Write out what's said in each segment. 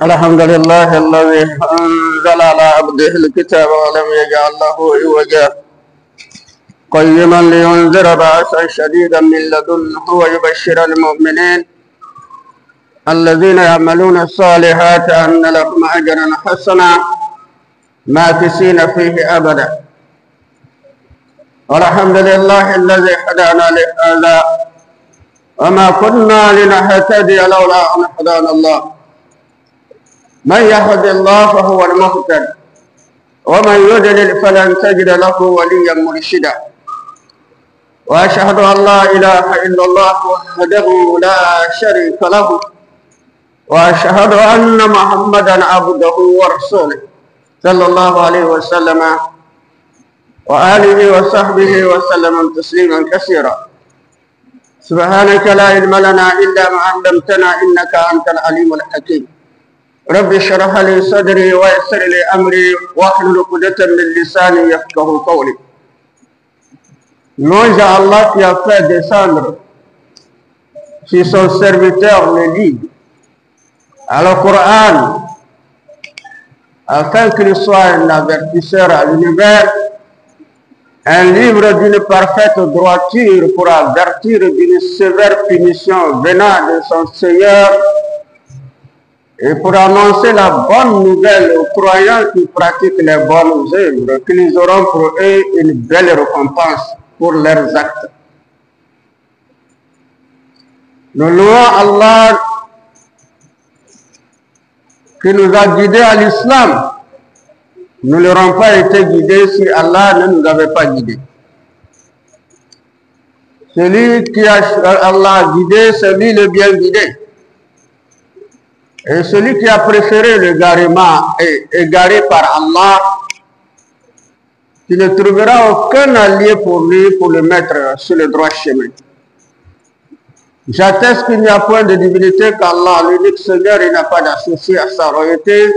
الحمد لله الذي أنزل على عبده الكتاب ولم يجعل له عوجا قيما لينذر بأسا شديدا من لدنه ويبشر المؤمنين الذين يعملون الصالحات أن لهم أجرا حسنا ماكثين فيه أبدا. والحمد لله الذي هدانا لهذا وما كنا لنهتدي لولا أن هدانا الله. من يهد الله فهو المهتد ومن يضلل فلن تجد له وليا مرشدا. وأشهد أن لا إله إلا الله وحده لا شريك له وأشهد أن محمدا عبده ورسوله صلى الله عليه وسلم وآله وصحبه وسلم تسليما كثيرا. سبحانك لا علم لنا إلا ما علمتنا إنك أنت العليم الحكيم. رب اشرح لي صدري ويسر لي أمري واحلل عقدة من لساني يفقه قولي. Louange à Allah qui a fait descendre sur son serviteur le livre, à le Coran, afin qu'il soit un avertisseur à l'univers, un livre d'une parfaite droiture pour avertir d'une sévère punition venant de son Seigneur et pour annoncer la bonne nouvelle aux croyants qui pratiquent les bonnes œuvres, qu'ils auront pour eux une belle récompense pour leurs actes. Nous louons Allah qui nous a guidés à l'islam. Nous n'aurions pas été guidés si Allah ne nous avait pas guidés. Celui qui a Allah guidé, c'est lui le bien guidé. Et celui qui a préféré l'égarement et égaré par Allah, tu ne trouveras aucun allié pour lui pour le mettre sur le droit chemin. J'atteste qu'il n'y a point de divinité qu'Allah, l'unique Seigneur, il n'a pas d'associé à sa royauté.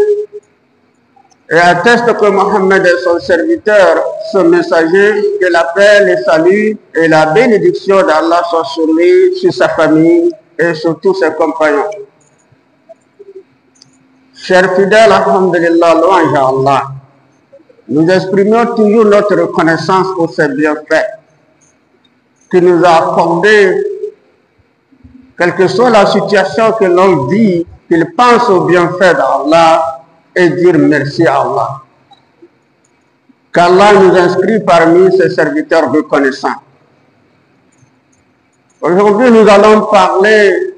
Et atteste que Mohammed est son serviteur, son messager, que la paix, le salut et la bénédiction d'Allah soient sur lui, sur sa famille et sur tous ses compagnons. Chers fidèles, alhamdulillah, louange à Allah. Nous exprimons toujours notre reconnaissance pour ses bienfaits qui nous a accordés, quelle que soit la situation que l'on vit, qu'il pense aux bienfaits d'Allah et dire merci à Allah. Qu'Allah nous inscrit parmi ses serviteurs reconnaissants. Aujourd'hui, nous allons parler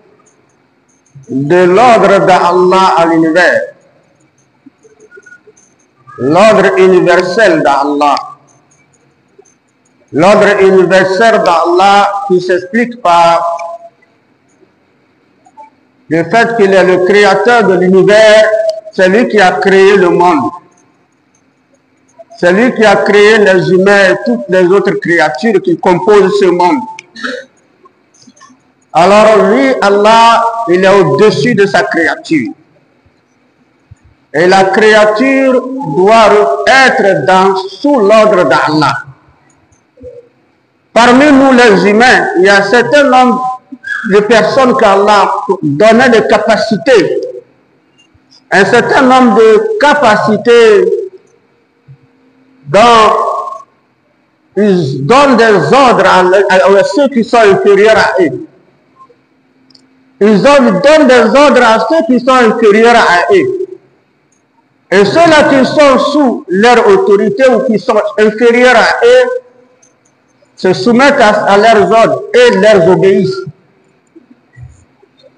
de l'ordre d'Allah à l'univers. L'ordre universel d'Allah. L'ordre universel d'Allah qui s'explique par le fait qu'il est le créateur de l'univers, c'est lui qui a créé le monde. C'est lui qui a créé les humains et toutes les autres créatures qui composent ce monde. Alors lui, Allah, il est au-dessus de sa créature. Et la créature doit être sous l'ordre d'Allah. Parmi nous les humains, il y a un certain nombre de personnes qu'Allah donnait des capacités. Un certain nombre de capacités dont ils donnent des ordres à ceux qui sont inférieurs à eux. Ils donnent des ordres à ceux qui sont inférieurs à eux. Et ceux-là qui sont sous leur autorité ou qui sont inférieurs à eux se soumettent à leurs ordres et leur obéissent.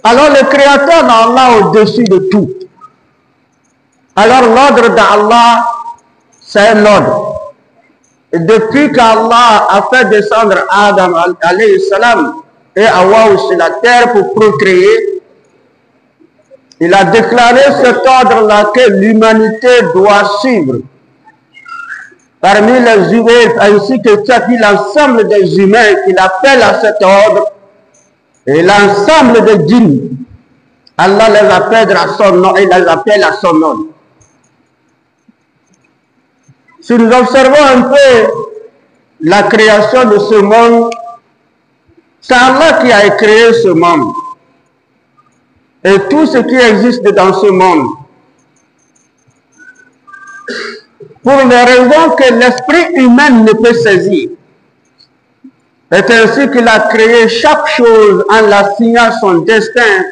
Alors le Créateur d'Allah au-dessus de tout. Alors l'ordre d'Allah, c'est un ordre. Et depuis qu'Allah a fait descendre Adam alayhi salam et Hawa sur la terre pour procréer, il a déclaré cet ordre-là que l'humanité doit suivre. Parmi les humains, ainsi que l'ensemble des humains qu'il appelle à cet ordre, et l'ensemble des djinns, Allah les appelle à son nom et les appelle à son nom. Si nous observons un peu la création de ce monde, c'est Allah qui a créé ce monde. et tout ce qui existe dans ce monde. Pour les raisons que l'esprit humain ne peut saisir. C'est ainsi qu'il a créé chaque chose en l'assignant son destin,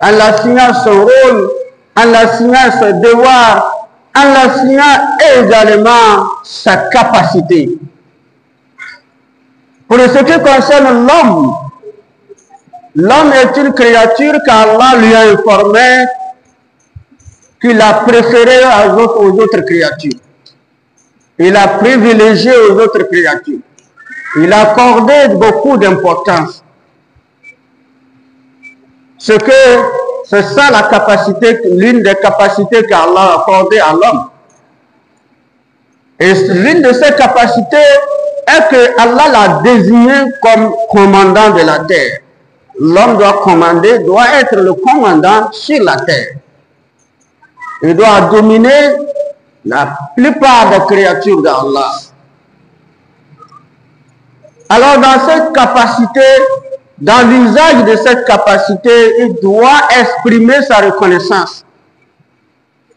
en l'assignant son rôle, en l'assignant ses devoirs, en l'assignant également sa capacité. Pour ce qui concerne l'homme, l'homme est une créature qu'Allah lui a informé qu'il a préféré aux autres créatures. Il a privilégié aux autres créatures. Il a accordé beaucoup d'importance. C'est ça la capacité, l'une des capacités qu'Allah a accordées à l'homme. Et l'une de ces capacités est que Allah l'a désigné comme commandant de la terre. L'homme doit commander, doit être le commandant sur la terre. Il doit dominer la plupart des créatures d'Allah. Alors dans cette capacité, dans l'usage de cette capacité, il doit exprimer sa reconnaissance.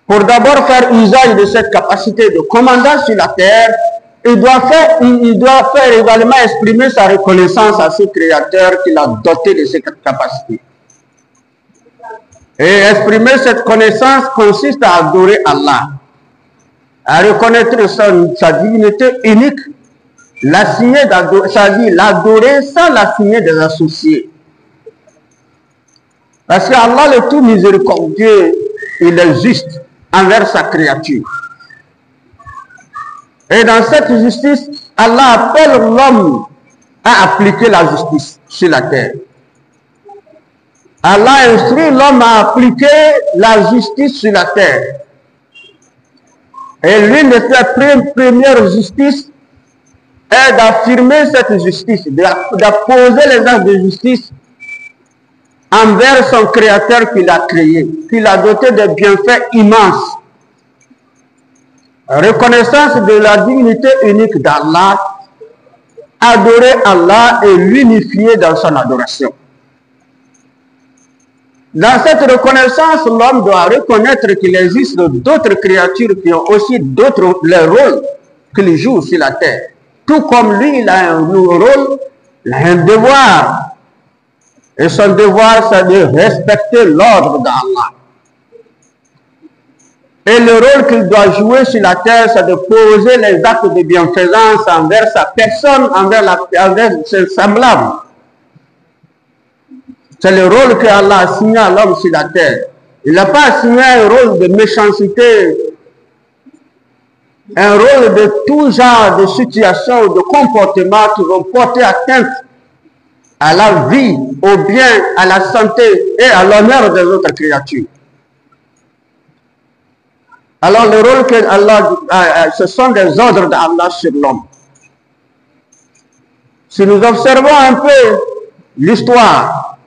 Pour d'abord faire usage de cette capacité de commandant sur la terre, il doit faire également exprimer sa reconnaissance à ce créateur qu'il a doté de cette capacité. Et exprimer cette connaissance consiste à adorer Allah, à reconnaître sa divinité unique, c'est-à-dire l'adorer sans l'assigner des associés. Parce que Allah le tout miséricordieux, il est juste envers sa créature. Et dans cette justice, Allah appelle l'homme à appliquer la justice sur la terre. Allah instruit l'homme à appliquer la justice sur la terre. Et l'une de ses premières justices est d'affirmer cette justice, d'apposer les actes de justice envers son créateur qu'il a créé, qu'il a doté de bienfaits immenses. Reconnaissance de la divinité unique d'Allah, adorer Allah et l'unifier dans son adoration. Dans cette reconnaissance, l'homme doit reconnaître qu'il existe d'autres créatures qui ont aussi les rôles qu'ils jouent sur la terre. Tout comme lui, il a un rôle, il a un devoir. Et son devoir, c'est de respecter l'ordre d'Allah. Et le rôle qu'il doit jouer sur la terre, c'est de poser les actes de bienfaisance envers sa personne, envers ses semblables. C'est le rôle que Allah a assigné à l'homme sur la terre. Il n'a pas assigné un rôle de méchanceté, un rôle de tout genre de situation ou de comportement qui vont porter atteinte à la vie, au bien, à la santé et à l'honneur des autres créatures. Alors le rôle que Allah, ce sont des ordres d'Allah sur l'homme. Si nous observons un peu l'histoire,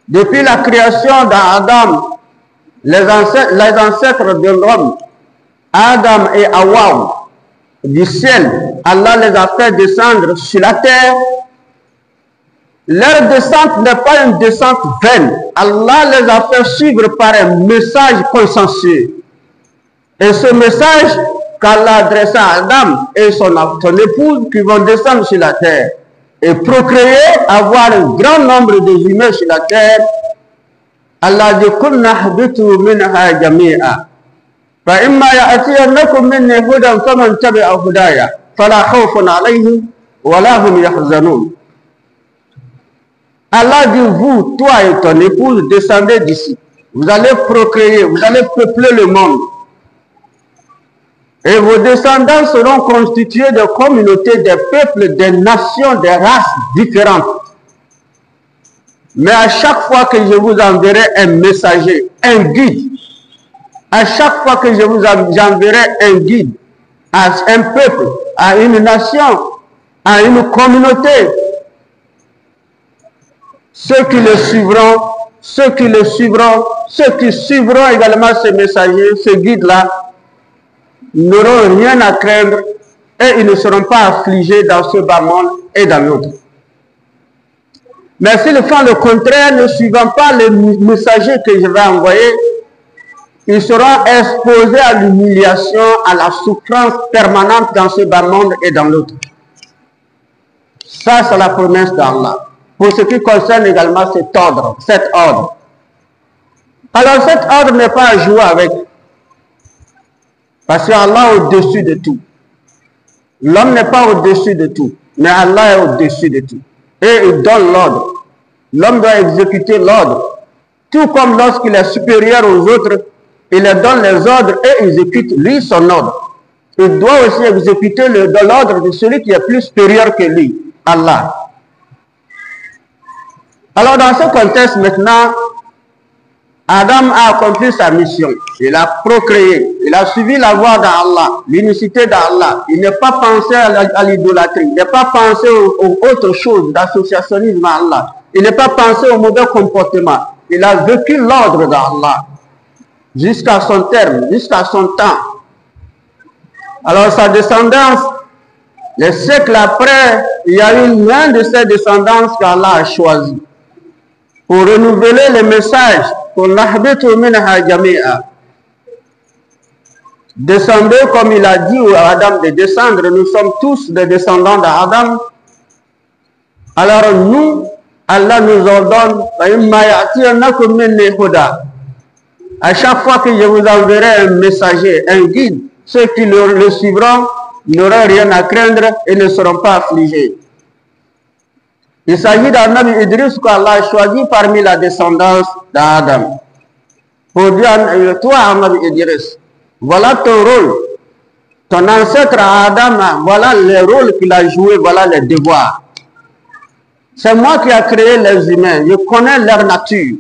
depuis la création d'Adam, les ancêtres de l'homme, Adam et Hawa, du ciel, Allah les a fait descendre sur la terre. Leur descente n'est pas une descente vaine. Allah les a fait suivre par un message consensueux. Et ce message qu'Allah adressa à Adam et son épouse qui vont descendre sur la terre et procréer, avoir un grand nombre de humains sur la terre, Allah dit Kunna habitu minha jami'a. Fa imma ya'tiyannakum minni hudan faman tabi'a hudaya fala khawfun alayhim wa la hum yahzanun. Allah dit vous, toi et ton épouse, descendez d'ici. Vous allez procréer, vous allez peupler le monde. Et vos descendants seront constitués de communautés, des peuples, des nations, des races différentes. Mais à chaque fois que je vous enverrai un messager, un guide, à chaque fois que je vous enverrai un guide à un peuple, à une nation, à une communauté, ceux qui le suivront, ceux qui suivront également ce messager, ce guide-là, n'auront rien à craindre et ils ne seront pas affligés dans ce bas monde et dans l'autre. Mais s'ils font le contraire, ne suivant pas les messagers que je vais envoyer, ils seront exposés à l'humiliation, à la souffrance permanente dans ce bas monde et dans l'autre. Ça, c'est la promesse d'Allah. Pour ce qui concerne également cet ordre. Alors, cet ordre n'est pas à jouer avec. Parce qu'Allah est au-dessus de tout. L'homme n'est pas au-dessus de tout, mais Allah est au-dessus de tout. Et il donne l'ordre. L'homme doit exécuter l'ordre. Tout comme lorsqu'il est supérieur aux autres, il leur donne les ordres et exécute lui son ordre. Il doit aussi exécuter l'ordre de celui qui est plus supérieur que lui, Allah. Alors dans ce contexte maintenant, Adam a accompli sa mission. Il a procréé. Il a suivi la voie d'Allah, l'unicité d'Allah. Il n'est pas pensé à l'idolâtrie. Il n'est pas pensé aux autres choses, d'associationnisme à Allah. Il n'est pas pensé au mauvais comportement. Il a vécu l'ordre d'Allah jusqu'à son terme, jusqu'à son temps. Alors sa descendance, les siècles après, il y a eu l'un de ces descendances qu'Allah a choisi pour renouveler les messages. Descendez comme il a dit à Adam de descendre. Nous sommes tous des descendants d'Adam. Alors nous, Allah nous ordonne, à chaque fois que je vous enverrai un messager, un guide, ceux qui le suivront n'auront rien à craindre et ne seront pas affligés. Il s'agit d'un Nabi Idriss qu'Allah a choisi parmi la descendance d'Adam. Pour dire, toi, Nabi Idriss, voilà ton rôle. Ton ancêtre Adam, voilà les rôles qu'il a joués, voilà les devoirs. C'est moi qui ai créé les humains, je connais leur nature.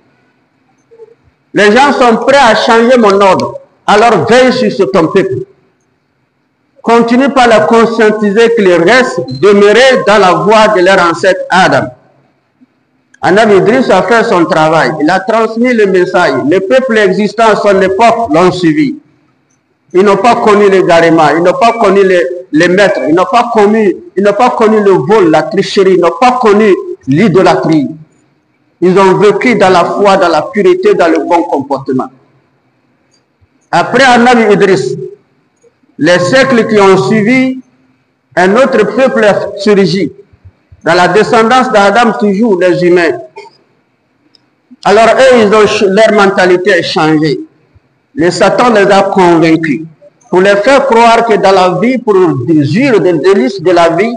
Les gens sont prêts à changer mon ordre, alors veille sur ton peuple. Continue par la conscientiser qu'ils restent demeurés dans la voie de leur ancêtre Adam. Nabi Idriss a fait son travail. Il a transmis le message. Les peuples existants à son époque l'ont suivi. Ils n'ont pas connu l'égarement, ils n'ont pas connu les maîtres, ils n'ont pas connu le vol, la tricherie, ils n'ont pas connu l'idolâtrie. Ils ont vécu dans la foi, dans la pureté, dans le bon comportement. Après Nabi Idriss, les siècles qui ont suivi, un autre peuple surgit. Dans la descendance d'Adam, toujours les humains. Alors eux, leur mentalité a changé. Le Satan les a convaincus. Pour les faire croire que dans la vie, pour jouir des délices de la vie,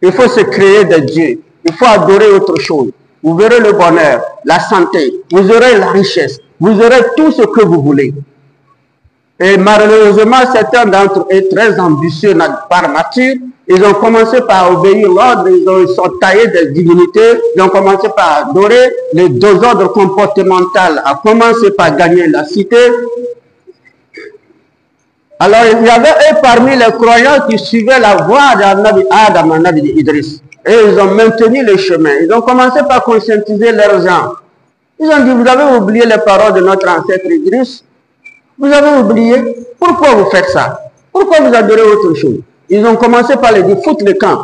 il faut se créer des dieux. Il faut adorer autre chose. Vous verrez le bonheur, la santé, vous aurez la richesse, vous aurez tout ce que vous voulez. Et malheureusement, certains d'entre eux, très ambitieux par nature, ils ont commencé par obéir l'ordre, ils sont taillés des divinités, ils ont commencé par adorer les désordres comportementaux, à commencer par gagner la cité. Alors, il y avait eux parmi les croyants qui suivaient la voie d'Anabi Adam, Nabi Idriss. Et ils ont maintenu le chemin. Ils ont commencé par conscientiser leurs gens. Ils ont dit, vous avez oublié les paroles de notre ancêtre Idriss. Vous avez oublié. Pourquoi vous faites ça? Pourquoi vous adorez autre chose? Ils ont commencé par les dire, foutre le camp.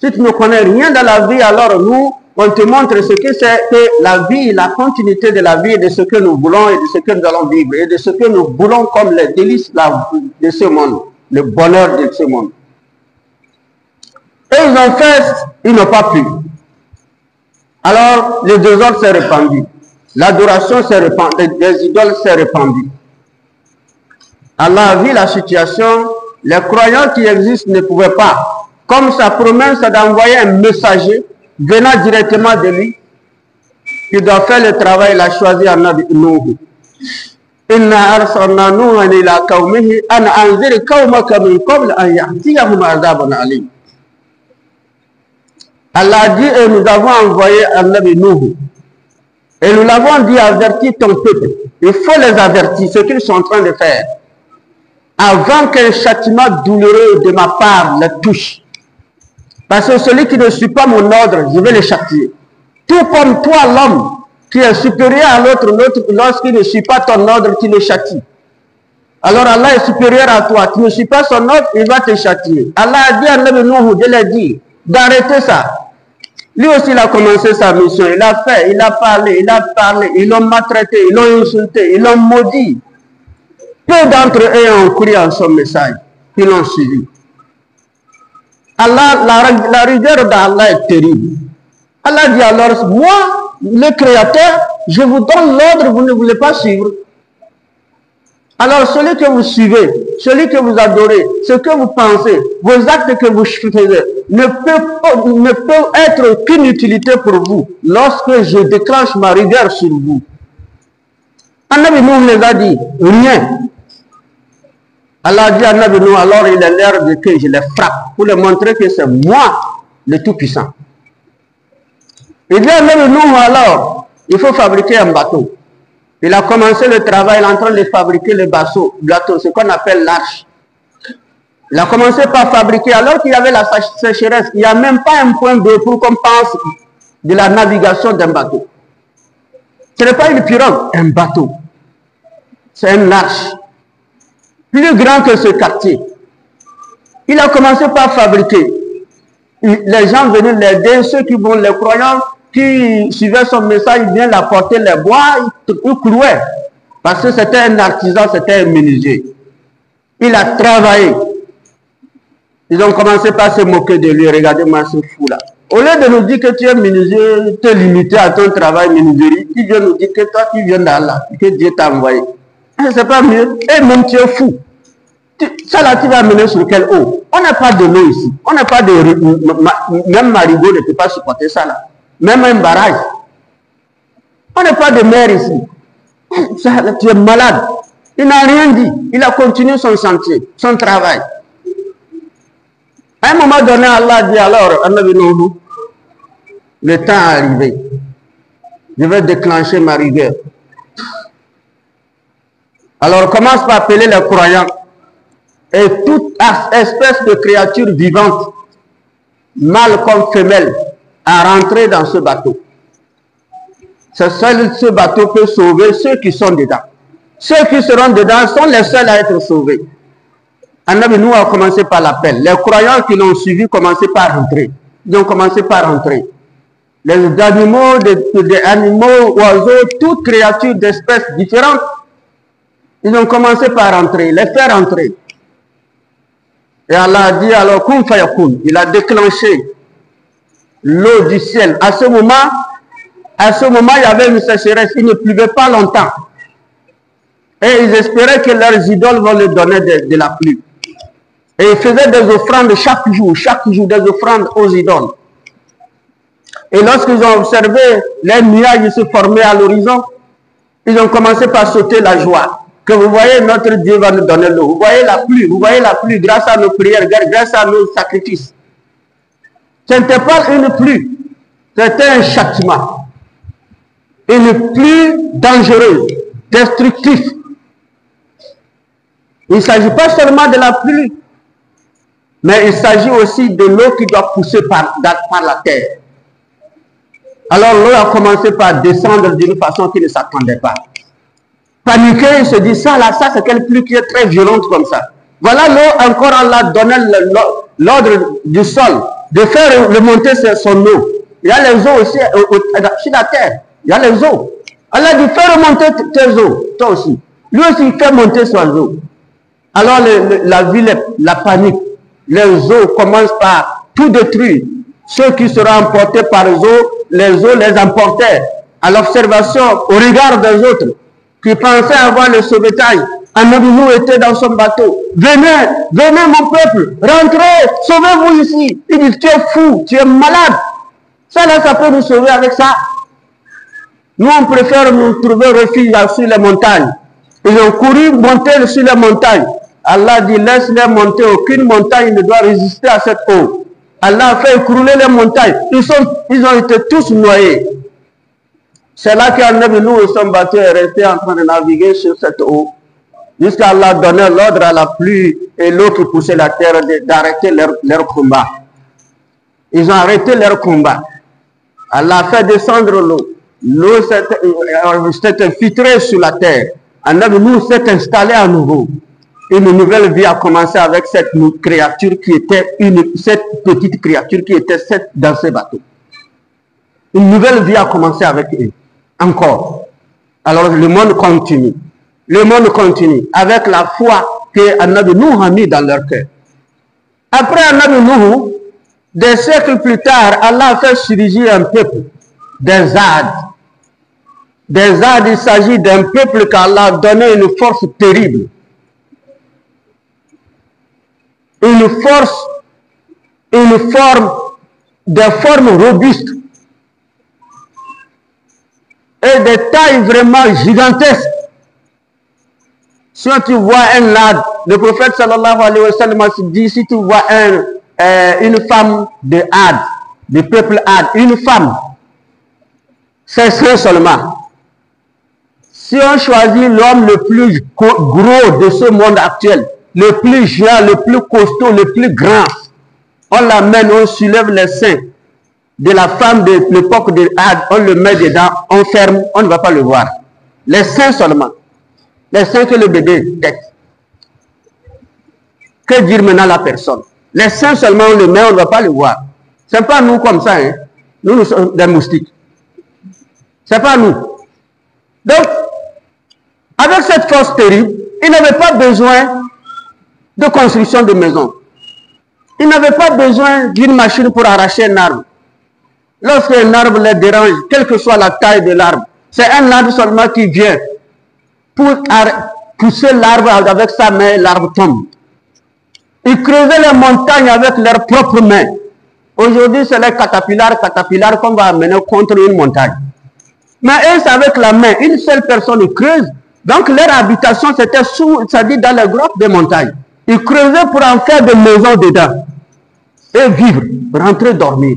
Si tu ne connais rien dans la vie, alors nous, on te montre ce que c'est que la vie, la continuité de la vie, de ce que nous voulons et de ce que nous allons vivre, et de ce que nous voulons comme les délices de ce monde, le bonheur de ce monde. Et ils ont fait, ils n'ont pas pu. Alors, le désordre s'est répandu. L'adoration s'est répandue, les idoles s'est répandue. Allah a vu la situation, les croyants qui existent ne pouvaient pas, comme sa promesse d'envoyer un messager venant directement de lui, qui doit faire le travail, il a choisi Nabi Nuh. Inna arsalna Nuhan ila qaumihi an anzir qaumaka min qabl an ya'tiyahum azabun alim. Allah a dit, et nous avons envoyé Nabi Nuh. Et nous l'avons dit, avertis ton peuple. Il faut les avertir, ce qu'ils sont en train de faire. Avant qu'un châtiment douloureux de ma part les touche. Parce que celui qui ne suit pas mon ordre, je vais le châtier. Tout comme toi, l'homme, qui est supérieur à l'autre, lorsqu'il ne suit pas ton ordre, tu le châties. Alors Allah est supérieur à toi. Tu ne suis pas son ordre, il va te châtier. Allah a dit à Nabi Nuh de le dire, d'arrêter ça. Lui aussi, il a commencé sa mission. Il a fait, il a parlé, ils l'ont maltraité, ils l'ont insulté, ils l'ont maudit. Peu d'entre eux ont cru en son message. Ils l'ont suivi. Allah, la rigueur d'Allah est terrible. Allah dit alors, moi, le Créateur, je vous donne l'ordre, vous ne voulez pas suivre. Alors, celui que vous suivez, celui que vous adorez, ce que vous pensez, vos actes que vous faisiez, ne peuvent être qu'une utilité pour vous lorsque je déclenche ma rigueur sur vous. Annabi Nuh les a dit, rien. Allah dit à Annabi Nuh, alors il est l'heure de que je les frappe pour leur montrer que c'est moi le Tout-Puissant. Il dit à Annabi Nuh, alors, il faut fabriquer un bateau. Il a commencé le travail, il est en train de fabriquer le bateau, ce qu'on appelle l'arche. Il a commencé par fabriquer, alors qu'il y avait la sécheresse, il n'y a même pas un point d'eau pour qu'on pense de la navigation d'un bateau. Ce n'est pas une pirogue, un bateau. C'est une arche. Plus grand que ce quartier. Il a commencé par fabriquer. Les gens venaient l'aider, ceux qui vont, les croyants, qui suivait son message, il vient l'apporter les bois, il clouait. Parce que c'était un artisan, c'était un menuisier. Il a travaillé. Ils ont commencé par se moquer de lui. Regardez-moi ce fou-là. Au lieu de nous dire que tu es menuisier, tu es limité à ton travail menuiserie, il vient nous dire que toi, tu viens d'Allah, que Dieu t'a envoyé. C'est pas mieux. Et même tu es fou. Ça là, tu vas mener sur quelle eau? On n'a pas de l'eau ici. On n'a pas de... Même Marigot ne peut pas supporter ça là. Même un barrage. On n'a pas de mer ici. Tu es malade. Il n'a rien dit. Il a continué son chantier, son travail. À un moment donné, Allah dit alors, le temps est arrivé. Je vais déclencher ma rigueur. Alors, commence par appeler les croyants et toute espèce de créature vivante, mâle comme femelle, à rentrer dans ce bateau. Seul ce bateau peut sauver ceux qui sont dedans. Ceux qui seront dedans sont les seuls à être sauvés. Annabi Nuh a commencé par l'appel. Les croyants qui l'ont suivi commencé par rentrer. Ils ont commencé par rentrer. Les animaux, des animaux, oiseaux, toutes créatures d'espèces différentes, ils ont commencé par rentrer, les faire rentrer. Et Allah a dit alors, kun fayakun, il a déclenché l'eau du ciel. À ce moment, il y avait une sécheresse, il ne pleuvait pas longtemps. Et ils espéraient que leurs idoles vont leur donner de la pluie. Et ils faisaient des offrandes chaque jour des offrandes aux idoles. Et lorsqu'ils ont observé les nuages se former à l'horizon, ils ont commencé par sauter la joie. Que vous voyez, notre Dieu va nous donner l'eau. Vous voyez la pluie grâce à nos prières, grâce à nos sacrifices. Ce n'était pas une pluie, c'était un châtiment. Une pluie dangereuse, destructive. Il ne s'agit pas seulement de la pluie, mais il s'agit aussi de l'eau qui doit pousser par la terre. Alors l'eau a commencé par descendre d'une façon qui ne s'attendait pas. Paniqué, il se dit, ça c'est quelle pluie qui est très violente comme ça. Voilà l'eau, encore Allah donnait l'ordre du sol de faire remonter son eau. Il y a les eaux aussi sur la terre. Il y a les eaux. Allah dit, fais remonter tes eaux, toi aussi. Lui aussi, il fait monter son eau. Alors la ville, la panique, les eaux commencent par tout détruire. Ceux qui seront emportés par les eaux les emportaient à l'observation, au regard des autres, qui pensaient avoir le sauvetage. Annabi Nuh était dans son bateau. Venez mon peuple, rentrez, sauvez-vous ici. Il dit, tu es fou, tu es malade. Ça là, ça peut nous sauver avec ça. Nous, on préfère nous trouver refuge sur les montagnes. Ils ont couru monter sur les montagnes. Allah dit, laisse-les monter. Aucune montagne ne doit résister à cette eau. Allah a fait écrouler les montagnes. Ils ont été tous noyés. C'est là qu'Annabi Nuh et son bateau est resté en train de naviguer sur cette eau. Jusqu'à Allah donner l'ordre à la pluie et l'eau qui poussait la terre d'arrêter leur combat. Ils ont arrêté leur combat. Allah a fait descendre l'eau. L'eau s'est infiltrée sur la terre. Annabi Nuh s'est installé à nouveau. Une nouvelle vie a commencé avec cette créature qui était cette petite créature qui était dans ce bateau. Une nouvelle vie a commencé avec eux. Encore. Alors le monde continue. Le monde continue avec la foi que Annabi Nuh a mis dans leur cœur. Après Annabi Nuh, des siècles plus tard, Allah a fait surgir un peuple, des Ad. Des Ad, il s'agit d'un peuple qu'Allah a donné une force terrible. Une force, une forme, des formes robustes. Et des tailles vraiment gigantesques. Si tu vois un Ad, le prophète sallallahu alayhi wa sallam dit, si tu vois une femme de Ad, du peuple Ad, une femme, c'est ça seulement. Si on choisit l'homme le plus gros de ce monde actuel, le plus géant, le plus costaud, le plus grand, on l'amène, on soulève les seins de la femme de l'époque de Ad, on le met dedans, on ferme, on ne va pas le voir. Les seins seulement. Les seins que le bébé tête. Que dire maintenant la personne? Les seins seulement, on le met, on ne va pas le voir. Ce n'est pas nous comme ça, hein. Nous sommes des moustiques. Ce n'est pas nous. Donc, avec cette force terrible, il n'avait pas besoin de construction de maison. Il n'avait pas besoin d'une machine pour arracher un arbre. Lorsqu'un arbre les dérange, quelle que soit la taille de l'arbre, c'est un arbre seulement qui vient pour pousser l'arbre avec sa main, l'arbre tombe. Ils creusaient les montagnes avec leurs propres mains. Aujourd'hui, c'est les catapillars qu'on va amener contre une montagne. Mais eux, c'est avec la main. Une seule personne creuse. Donc, leur habitation, c'était c'est-à-dire dans les grottes des montagnes. Ils creusaient pour en faire des maisons dedans. Et vivre, rentrer, dormir.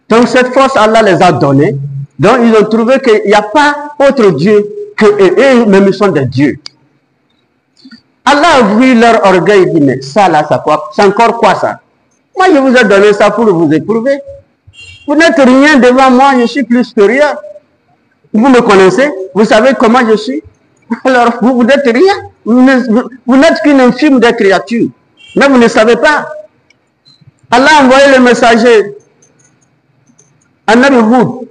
Donc, cette force, Allah les a donnée. Donc, ils ont trouvé qu'il n'y a pas autre Dieu qu'eux, même ils sont des dieux. Allah a vu leur orgueil, il dit, mais ça là, c'est encore quoi ça? Moi, je vous ai donné ça pour vous éprouver. Vous n'êtes rien devant moi, je suis plus que rien. Vous me connaissez, vous savez comment je suis. Alors, vous n'êtes rien. Vous n'êtes qu'une infime des créatures. Mais vous ne savez pas. Allah a envoyé le messager Annabi Hud.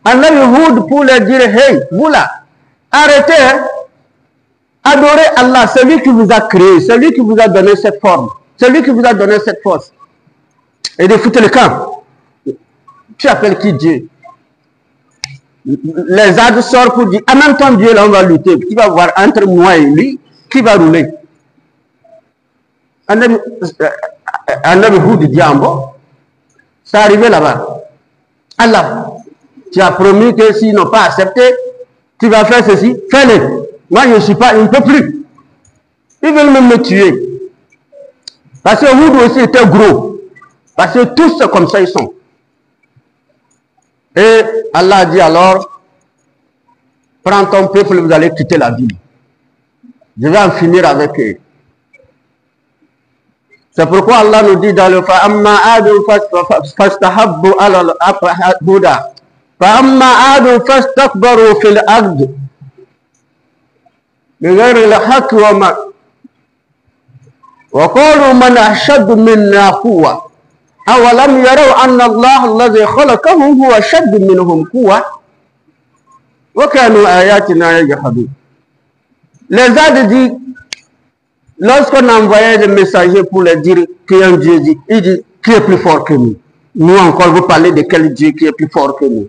Annabi Hud pour leur dire, hey, vous là, arrêtez, hein. Adorez Allah, celui qui vous a créé, celui qui vous a donné cette forme, celui qui vous a donné cette force. Et de foutre le camp. Tu appelles qui Dieu? Les âges sortent pour dire, en même temps Dieu là on va lutter. Qui va voir entre moi et lui, qui va rouler? Annabi Hud dit en bon. C'est arrivé là-bas. Allah, tu as promis que s'ils n'ont pas accepté, tu vas faire ceci, fais-le. Moi, je ne suis pas, il ne peut plus. Ils veulent même me tuer. Parce que Hud aussi était gros. Parce que tous comme ça, ils sont. Et Allah a dit alors, prends ton peuple, vous allez quitter la ville. Je vais en finir avec eux. C'est pourquoi Allah nous dit dans le Fa'amma adu fastahabbu ala al-huda. Fa'amma adu fastakbaru fil ard. بغير الحق وقالوا من أشد منا قوة أولم يروا أن الله الذي خلقهم هو أشد منهم قوة وكانوا آياتنا يجحدون. Les Ad dit, lorsqu'on envoyait des messagers pour leur dire qu'un Dieu dit, il dit qui est plus fort que nous. Nous encore vous parlez de quel Dieu qui est plus fort que nous.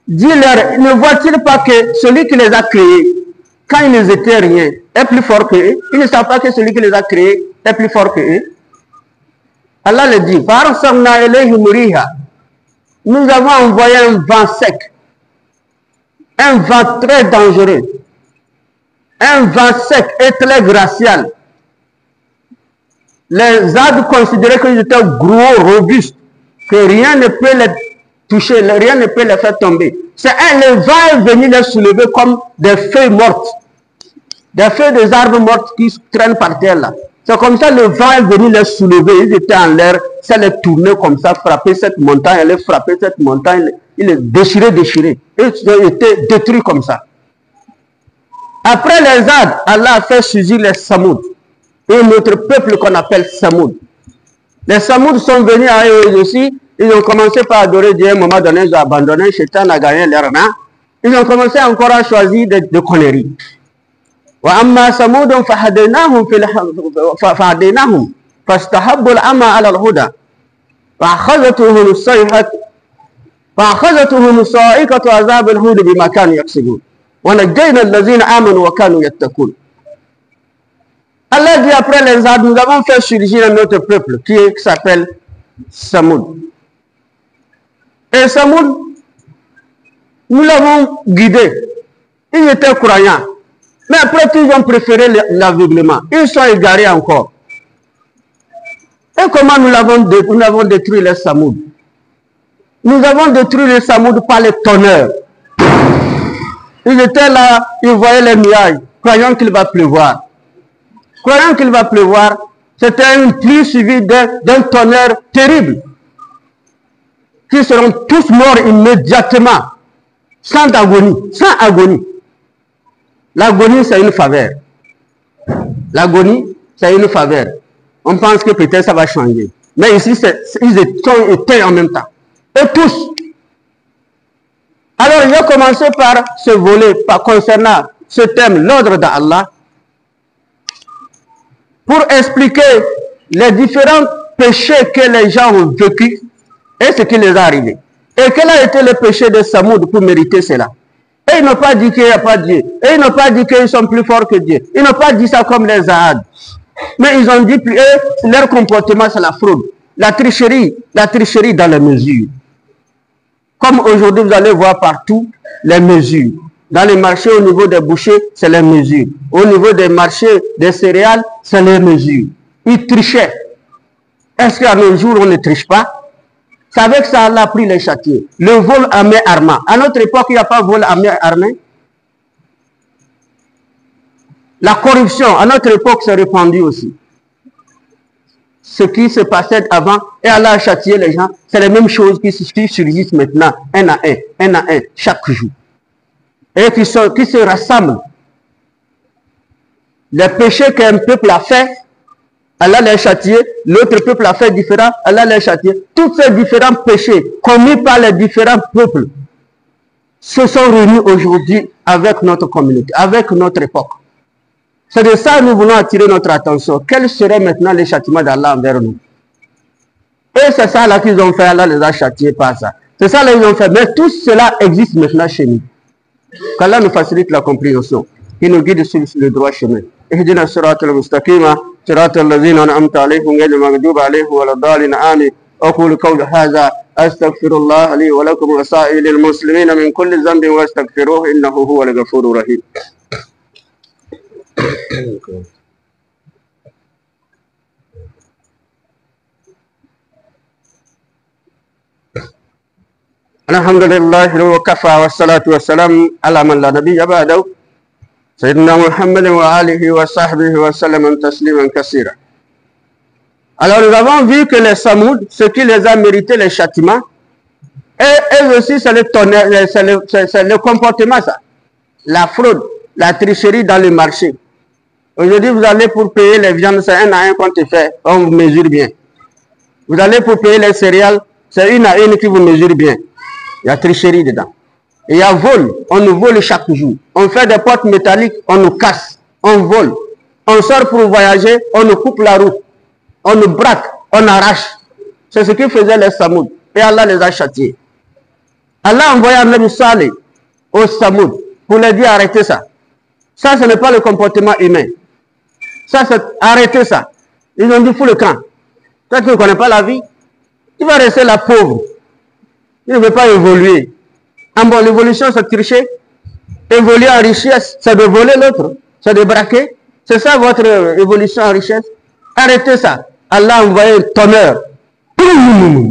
Dis-leur, ne voient-ils pas que celui qui les a créés, quand ils n'étaient rien, est plus fort que eux? Ils ne savent pas que celui qui les a créés est plus fort que eux. Allah le dit, nous avons envoyé un vent sec, un vent très dangereux, un vent sec et très glacial. Les Ad considéraient qu'ils étaient gros, robustes, que rien ne peut les toucher, rien ne peut les faire tomber. C'est le vent est venu les soulever comme des feuilles mortes. Des feuilles des arbres mortes qui traînent par terre là. C'est comme ça le vent est venu les soulever. Ils étaient en l'air, ça les tournait comme ça, frapper cette montagne, elle frappait cette montagne, il les déchirait. Et ils étaient détruits comme ça. Après les Ad, Allah a fait surgir les Samoud. Et notre peuple qu'on appelle Samoud. Les Samoud sont venus à eux aussi. Ils ont commencé par adorer Dieu. À un moment donné, ils ont abandonné. Shaitan a gagné leur main. Ils ont commencé encore à choisir de conneries. وأما ثمود فهديناهم فاستحبوا العمى على الهدى فأخذتهم الصاعقة عذاب الهود بما كانوا يكسبون ونجينا الذين آمنوا وكانوا يتقون. Allah dit après les Ad, nous avons fait surgir un autre peuple qui s'appelle Samoud. Et Samoud, nous l'avons guidé. Ils étaient croyants. Mais après, ils ont préféré l'aveuglement. Ils sont égarés encore. Et comment nous avons détruit les Samoud? Nous avons détruit les Samoud par les tonnerres. Ils étaient là, ils voyaient les nuages, croyant qu'il va pleuvoir. Croyant qu'il va pleuvoir, c'était une pluie suivie d'un tonnerre terrible. Qui seront tous morts immédiatement, sans agonie, sans agonie. L'agonie, c'est une faveur. L'agonie, c'est une faveur. On pense que peut-être ça va changer. Mais ici, ils étaient en même temps. Et tous. Alors, j'ai commencé par ce volet, concernant ce thème, l'ordre d'Allah, pour expliquer les différents péchés que les gens ont vécus et ce qui les est arrivé. Et quel a été le péché de Samoud pour mériter cela? Et ils n'ont pas dit qu'il n'y a pas Dieu. Et ils n'ont pas dit qu'ils sont plus forts que Dieu. Ils n'ont pas dit ça comme les Ahad. Mais ils ont dit que leur comportement, c'est la fraude. La tricherie dans les mesures. Comme aujourd'hui, vous allez voir partout les mesures. Dans les marchés, au niveau des bouchers, c'est les mesures. Au niveau des marchés des céréales, c'est les mesures. Ils trichaient. Est-ce qu'à nos jours, on ne triche pas? C'est avec ça Allah a pris les châtiers. Le vol à main armée. À notre époque, il n'y a pas de vol à main armée. La corruption, à notre époque, s'est répandue aussi. Ce qui se passait avant, et Allah a châtié les gens, c'est les mêmes choses qui surgissent maintenant, un à un, chaque jour. Et qui se rassemblent. Les péchés qu'un peuple a fait, Allah les châtié, l'autre peuple a fait différent, Allah les châtié. Tous ces différents péchés commis par les différents peuples se sont réunis aujourd'hui avec notre communauté, avec notre époque. C'est de ça que nous voulons attirer notre attention. Quel serait maintenant le châtiment d'Allah envers nous? Et c'est ça là qu'ils ont fait, Allah les a châtiés par ça. C'est ça là qu'ils ont fait. Mais tout cela existe maintenant chez nous. Qu'Allah nous facilite la compréhension. Qu'il nous guide sur le droit chemin. اهدنا الصراط المستقيم صراط الذين أنعمت عليهم غير المغضوب عليهم ولا الضالين آمين. أقول قول هذا أستغفر الله لي ولكم وسائر المسلمين من كل ذنب واستغفروه إنه هو الغفور الرحيم. الحمد لله وكفى والصلاة والسلام على من لا نبي بعده سيدنا محمد وآله وصحبه وسلم تسليما كثيرا. Alors nous avons vu que les Samoud, ce qui les a mérité les châtiments, et eux aussi c'est le comportement ça, la fraude, la tricherie dans le marché. Aujourd'hui vous allez pour payer les viandes, c'est un à un qu'on te fait, on vous mesure bien. Vous allez pour payer les céréales, c'est une à une qui vous mesure bien. Il y a tricherie dedans. Et il y a vol, on nous vole chaque jour. On fait des portes métalliques, on nous casse, on vole. On sort pour voyager, on nous coupe la route. On nous braque, on arrache. C'est ce que faisaient les Samoud. Et Allah les a châtiés. Allah a envoyé un Nabi Saleh aux Samoud pour leur dire arrêtez ça. Ça, ce n'est pas le comportement humain. Ça, c'est arrêtez ça. Ils ont dit fous le camp. Toi qui ne connais pas la vie, tu vas rester là pauvre. Il ne veut pas évoluer. En bon, l'évolution, c'est tricher. Évoluer en richesse, c'est de voler l'autre. C'est de braquer. C'est ça votre évolution en richesse. Arrêtez ça. Allah a envoyé un tonnerre.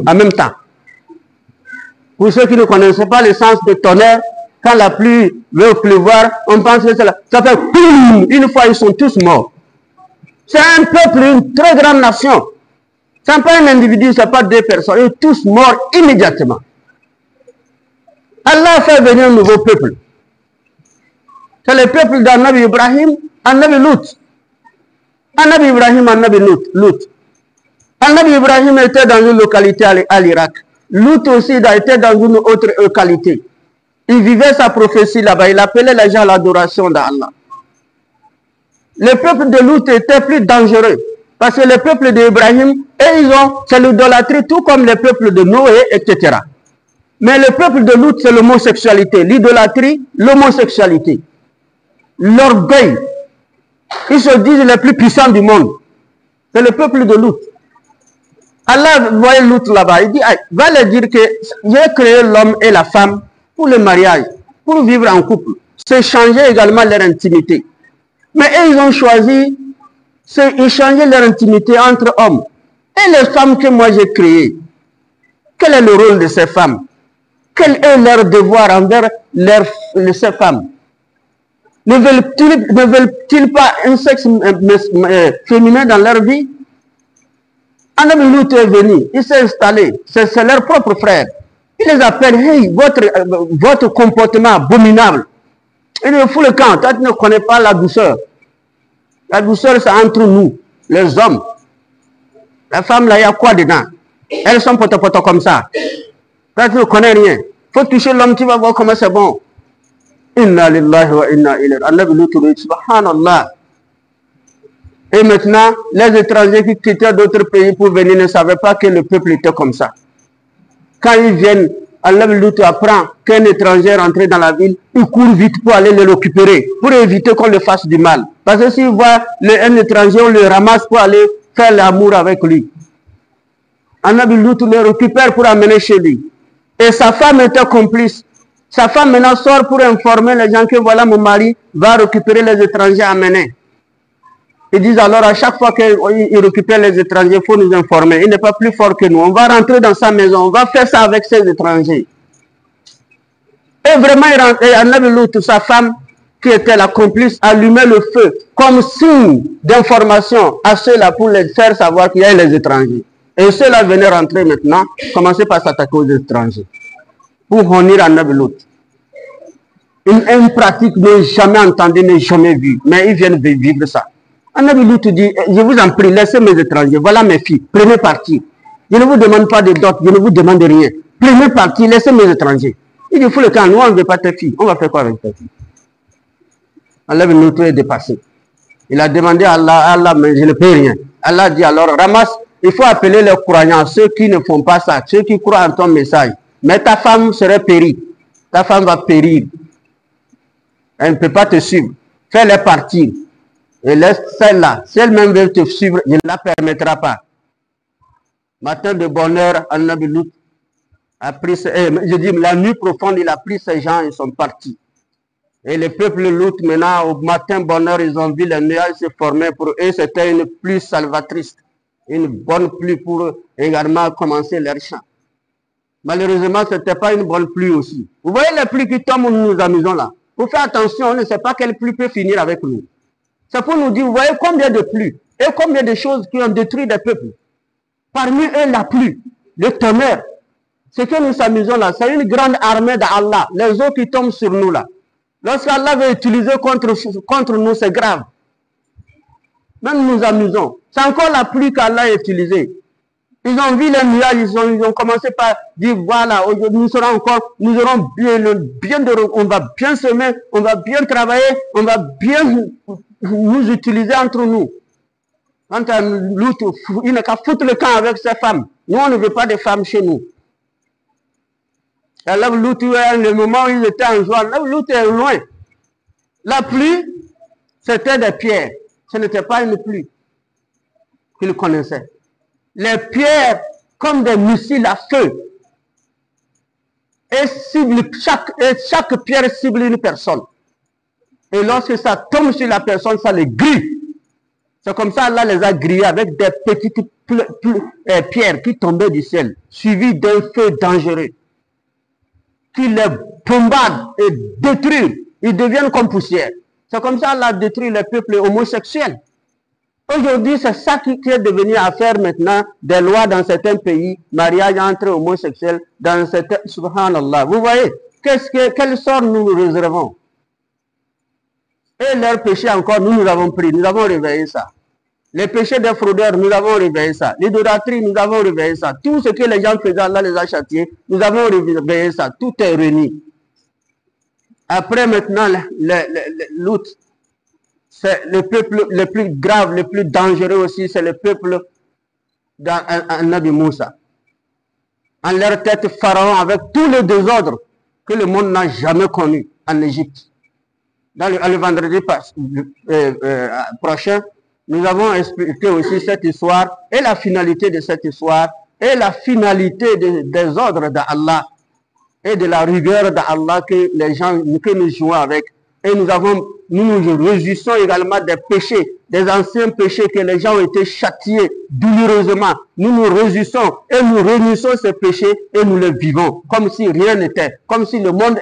En même temps. Pour ceux qui ne connaissent pas le sens de tonnerre, quand la pluie veut pleuvoir, on pense que ça fait une fois, ils sont tous morts. C'est un peuple, une très grande nation. Ce n'est pas un individu, ce n'est pas deux personnes. Ils sont tous morts immédiatement. Allah a fait venir un nouveau peuple. C'est le peuple d'Annabi Ibrahim, Annabi Lut. Annabi Ibrahim, Annabi Lut. Nabi Ibrahim était dans une localité à l'Irak. Lut aussi était dans une autre localité. Il vivait sa prophétie là-bas. Il appelait les gens à l'adoration d'Allah. Le peuple de Lut était plus dangereux. Parce que le peuple d'Ibrahim, c'est l'idolâtrie, tout comme le peuple de Noé, etc. Mais le peuple de Lut, c'est l'homosexualité. L'idolâtrie, l'homosexualité. L'orgueil. Ils se disent les plus puissants du monde. C'est le peuple de Lut. Allah voyait Lut là-bas. Il dit, va leur dire que j'ai créé l'homme et la femme pour le mariage, pour vivre en couple. C'est changer également leur intimité. Mais eux, ils ont choisi échanger leur intimité entre hommes. Et les femmes que moi j'ai créées, quel est le rôle de ces femmes? Quel est leur devoir envers ces femmes? Ne veulent-ils pas un sexe féminin dans leur vie? Nabi Lut est venu, il s'est installé, c'est leur propre frère. Il les appelle, hey, votre comportement abominable. Il me fout le camp, toi tu ne connais pas la douceur. La douceur, c'est entre nous, les hommes. La femme, là, il y a quoi dedans? Elles sont potopoto comme ça. Toi, tu ne connais rien. Faut toucher l'homme, tu vas voir comment c'est bon. Inna lillahi wa inna ilayhi. Nabi Lut, subhanallah. Et maintenant, les étrangers qui quittaient d'autres pays pour venir ne savaient pas que le peuple était comme ça. Quand ils viennent, Allah Lut apprend qu'un étranger rentre dans la ville, il court vite pour aller le récupérer, pour éviter qu'on le fasse du mal. Parce que s'il voit un étranger, on le ramasse pour aller faire l'amour avec lui. Nabi Lut le récupère pour amener chez lui. Et sa femme était complice. Sa femme maintenant sort pour informer les gens que voilà, mon mari va récupérer les étrangers amenés. Ils disent alors à chaque fois qu'il récupère les étrangers, il faut nous informer. Il n'est pas plus fort que nous. On va rentrer dans sa maison, on va faire ça avec ces étrangers. Et vraiment, Nabi Lut, sa femme, qui était la complice, allumait le feu comme signe d'information à ceux-là pour les faire savoir qu'il y a les étrangers. Et ceux-là venaient rentrer maintenant, commencer par s'attaquer aux étrangers. Pour honir à Nabi Lut. Une pratique n'est jamais entendue, n'est jamais vue. Mais ils viennent vivre ça. Nabi Lut dit, je vous en prie, laissez mes étrangers, voilà mes filles, prenez parti. Je ne vous demande pas de dot, je ne vous demande rien. Prenez parti, laissez mes étrangers. Il dit, il faut le temps, nous on ne veut pas tes filles, on va faire quoi avec tes filles? Nabi Lut est dépassé. Il a demandé à Allah, mais je ne peux rien. Allah dit alors, ramasse, il faut appeler les croyants, ceux qui ne font pas ça, ceux qui croient en ton message. Mais ta femme serait périe, ta femme va périr. Elle ne peut pas te suivre. Fais-les partir. Et laisse celle-là, si elle-même veut te suivre, il ne la permettra pas. Matin de bonheur, Nabi Lut a pris, je dis, la nuit profonde, il a pris ces gens, ils sont partis. Et le peuple Lut, maintenant, au matin bonheur, ils ont vu les nuages se former. Pour eux, c'était une pluie salvatrice. Une bonne pluie pour également commencer leur chant. Malheureusement, ce n'était pas une bonne pluie aussi. Vous voyez les pluies qui tombent où nous nous amusons là. Pour faire attention, on ne sait pas quelle pluie peut finir avec nous. C'est pour nous dire, vous voyez combien de pluies et combien de choses qui ont détruit des peuples. Parmi eux, la pluie, le tonnerre. Ce que nous amusons là, c'est une grande armée d'Allah. Les eaux qui tombent sur nous là. Lorsqu'Allah veut utiliser contre nous, c'est grave. Même nous amusons. C'est encore la pluie qu'Allah a utilisée. Ils ont vu les nuages, ils ont commencé par dire, voilà, nous serons encore, nous aurons on va bien semer, on va bien travailler, on va bien nous utiliser entre nous. Quand Lut, il n'a qu'à foutre le camp avec ses femmes. Nous, on ne veut pas de femmes chez nous. Alors Lut, le moment où il était en joie, Lut est loin. La pluie, c'était des pierres. Ce n'était pas une pluie qu'il connaissait. Les pierres comme des missiles à feu. Et chaque pierre cible une personne. Et lorsque ça tombe sur la personne, ça les grille. C'est comme ça Allah les a grillés avec des petites pierres qui tombaient du ciel, suivies d'un feu dangereux, qui les bombardent et détruisent. Ils deviennent comme poussière. C'est comme ça Allah détruit les peuples homosexuels. Aujourd'hui, c'est ça qui est devenu à faire maintenant des lois dans certains pays, mariage entre homosexuels, dans certains... Subhanallah. Vous voyez, quel sort nous réservons? Et leur péché encore, nous avons pris, nous avons réveillé ça. Les péchés des fraudeurs, nous avons réveillé ça. L'idolâtrie, nous avons réveillé ça. Tout ce que les gens faisaient, Allah les a châtiés, nous avons réveillé ça. Tout est réuni. Après maintenant, l'autre, c'est le peuple le plus grave, le plus dangereux aussi, c'est le peuple d'Anabi Moussa. En leur tête, Pharaon avec tous les désordres que le monde n'a jamais connus en Égypte. Dans le vendredi prochain, nous avons expliqué aussi cette histoire et la finalité de cette histoire et la finalité des ordres d'Allah et de la rigueur d'Allah que les gens, que nous jouons avec. Et nous nous réjouissons également des péchés, des anciens péchés que les gens ont été châtiés douloureusement. Nous nous réjouissons et nous réunissons ces péchés et nous les vivons comme si rien n'était, comme si le monde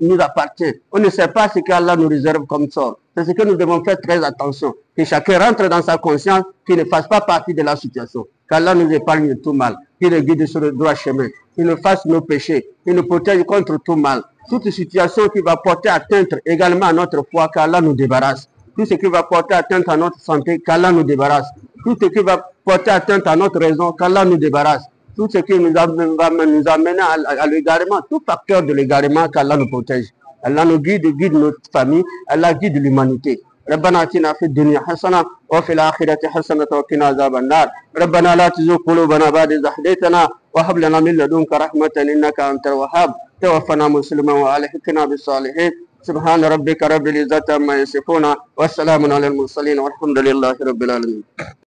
nous appartient. On ne sait pas ce qu'Allah nous réserve comme sort. C'est ce que nous devons faire très attention. Que chacun rentre dans sa conscience, qu'il ne fasse pas partie de la situation. Qu'Allah nous épargne de tout mal, qu'il nous guide sur le droit chemin, qu'il nous fasse nos péchés, qu'il nous protège contre tout mal. Toute situation qui va porter atteinte également à notre foi, qu'Allah nous débarrasse. Tout ce qui va porter atteinte à notre santé, qu'Allah nous débarrasse. Tout ce qui va porter atteinte à notre raison, qu'Allah nous débarrasse. Tout ce qui va nous amener à l'égarement, tout facteur de l'égarement, qu'Allah nous protège. Allah nous guide notre famille, Allah guide l'humanité. ربنا آتنا في الدنيا حسنة وفي الآخرة حسنة وقنا عذاب النار ربنا لا تزغ قلوبنا بعد إذ هديتنا وهب لنا من لدنك رحمة إنك أنت الوهاب توفنا مسلما وألحقنا بالصالحين سبحان ربك رب العزة عما يصفون والسلام على المرسلين والحمد لله رب العالمين.